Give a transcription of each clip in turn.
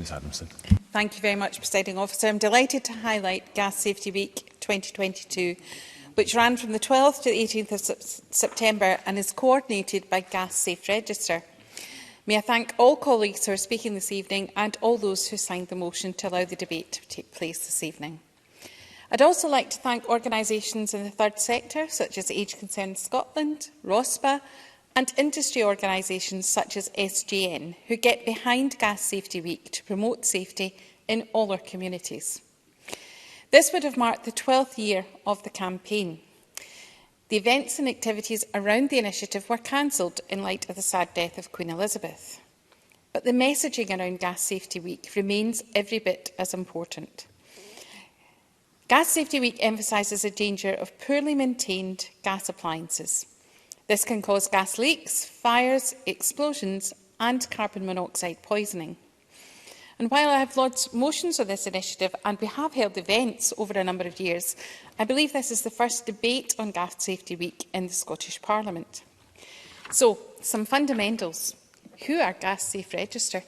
Ms Adamson. Thank you very much, Presiding Officer. I'm delighted to highlight Gas Safety Week 2022, which ran from the 12th to the 18th of September and is coordinated by Gas Safe Register. May I thank all colleagues who are speaking this evening and all those who signed the motion to allow the debate to take place this evening. I'd also like to thank organisations in the third sector, such as Age Concern Scotland, ROSPA, and industry organisations such as SGN, who get behind Gas Safety Week to promote safety in all our communities. This would have marked the 12th year of the campaign. The events and activities around the initiative were cancelled in light of the sad death of Queen Elizabeth. But the messaging around Gas Safety Week remains every bit as important. Gas Safety Week emphasises the danger of poorly maintained gas appliances. This can cause gas leaks, fires, explosions and carbon monoxide poisoning. And while I have lodged motions on this initiative and we have held events over a number of years, I believe this is the first debate on Gas Safety Week in the Scottish Parliament. So, some fundamentals. Who are Gas Safe Register?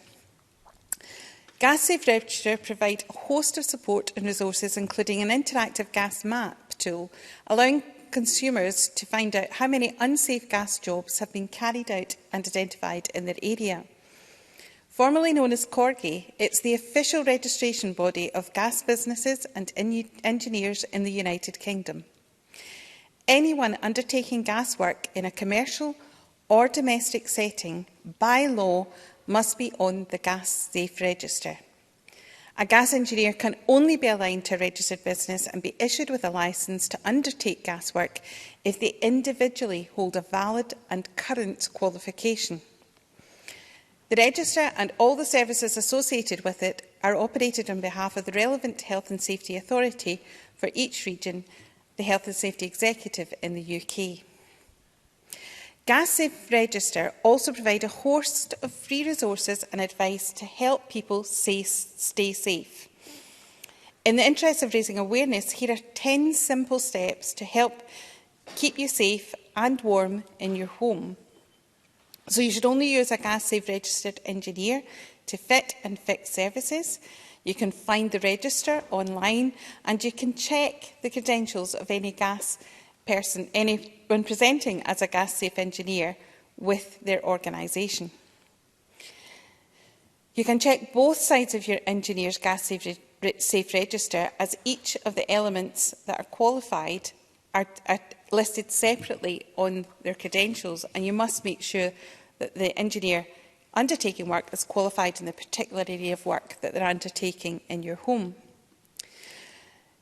Gas Safe Register provide a host of support and resources, including an interactive gas map tool, allowing consumers to find out how many unsafe gas jobs have been carried out and identified in their area. Formerly known as Corgi, it's the official registration body of gas businesses and engineers in the United Kingdom. Anyone undertaking gas work in a commercial or domestic setting, by law, must be on the Gas Safe Register. A gas engineer can only be aligned to a registered business and be issued with a licence to undertake gas work if they individually hold a valid and current qualification. The register and all the services associated with it are operated on behalf of the relevant Health and Safety Authority for each region, the Health and Safety Executive in the UK. Gas Safe Register also provide a host of free resources and advice to help people stay safe. In the interest of raising awareness, here are 10 simple steps to help keep you safe and warm in your home. So you should only use a Gas Safe registered engineer to fit and fix services. You can find the register online and you can check the credentials of any gas person, anyone presenting as a Gas Safe engineer with their organisation. You can check both sides of your engineer's Gas Safe register, as each of the elements that are qualified are listed separately on their credentials, and you must make sure that the engineer undertaking work is qualified in the particular area of work that they're undertaking in your home.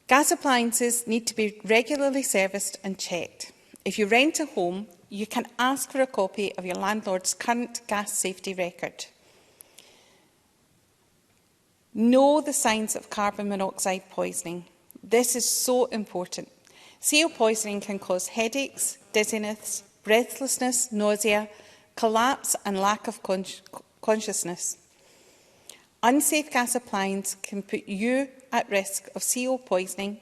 Gas appliances need to be regularly serviced and checked. If you rent a home, you can ask for a copy of your landlord's current gas safety record. Know the signs of carbon monoxide poisoning. This is so important. CO poisoning can cause headaches, dizziness, breathlessness, nausea, collapse and lack of consciousness. Unsafe gas appliances can put you at risk of CO poisoning,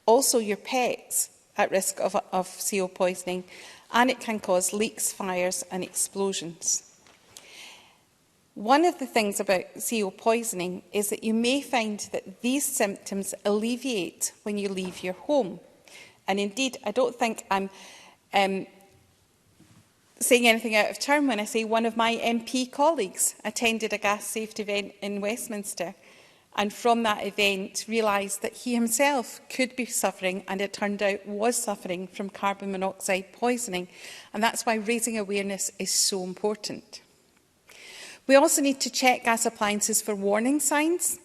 also your pets at risk of CO poisoning, and it can cause leaks, fires and explosions. One of the things about CO poisoning is that you may find that these symptoms alleviate when you leave your home. And indeed, I don't think I'm saying anything out of turn when I say one of my MP colleagues attended a gas safety event in Westminster, and from that event realised that he himself could be suffering, and it turned out was suffering, from carbon monoxide poisoning. And that's why raising awareness is so important. We also need to check gas appliances for warning signs.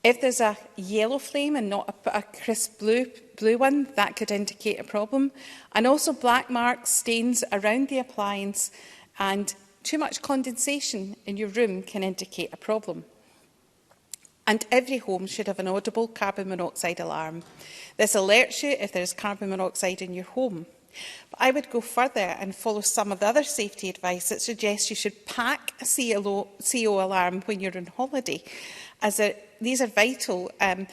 If there's a yellow flame and not a crisp blue one, that could indicate a problem. And also black marks, stains around the appliance, and too much condensation in your room can indicate a problem. And every home should have an audible carbon monoxide alarm. This alerts you if there is carbon monoxide in your home. But I would go further and follow some of the other safety advice that suggests you should pack a CO alarm when you're on holiday, as these are vital and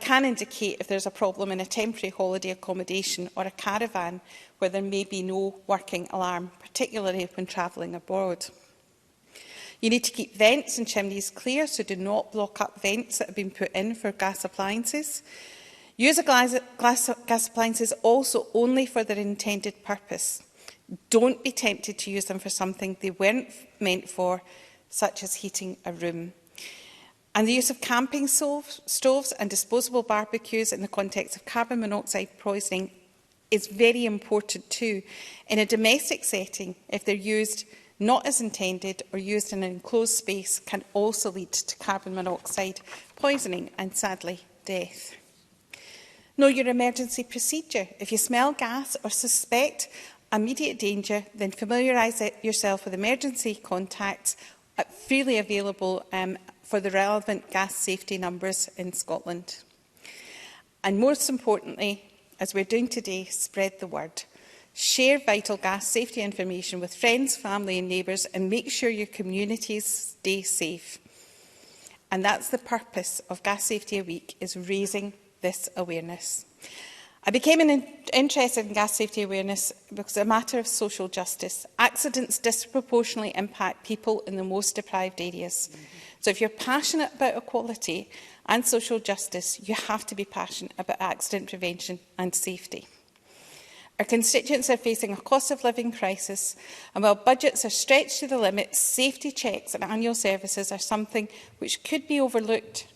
can indicate if there's a problem in a temporary holiday accommodation or a caravan where there may be no working alarm, particularly when travelling abroad. You need to keep vents and chimneys clear, so do not block up vents that have been put in for gas appliances. Use gas appliances also only for their intended purpose. Don't be tempted to use them for something they weren't meant for, such as heating a room. And the use of camping stoves and disposable barbecues in the context of carbon monoxide poisoning is very important too. In a domestic setting, if they're used not as intended or used in an enclosed space, can also lead to carbon monoxide poisoning and, sadly, death. Know your emergency procedure. If you smell gas or suspect immediate danger, then familiarise yourself with emergency contacts freely available for the relevant gas safety numbers in Scotland. And most importantly, as we're doing today, spread the word. Share vital gas safety information with friends, family and neighbours, and make sure your communities stay safe. And that's the purpose of Gas Safety Week, is raising this awareness. I became interested in gas safety awareness because it's a matter of social justice. Accidents disproportionately impact people in the most deprived areas. So if you're passionate about equality and social justice, you have to be passionate about accident prevention and safety. Our constituents are facing a cost of living crisis, and while budgets are stretched to the limit, safety checks and annual services are something which could be overlooked,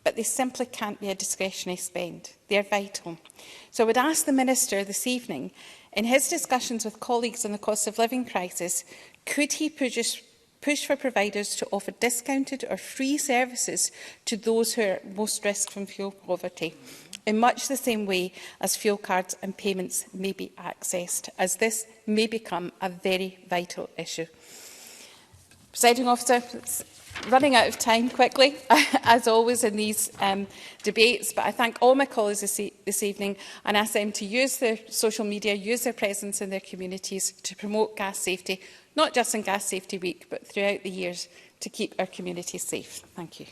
but they simply can't be a discretionary spend. They are vital. So I would ask the Minister this evening, in his discussions with colleagues on the cost of living crisis, could he push for providers to offer discounted or free services to those who are at most risk from fuel poverty, in much the same way as fuel cards and payments may be accessed, as this may become a very vital issue. Presiding Officer, running out of time quickly, as always in these debates, but I thank all my colleagues this evening and ask them to use their social media, use their presence in their communities to promote gas safety, not just in Gas Safety Week, but throughout the years, to keep our communities safe. Thank you.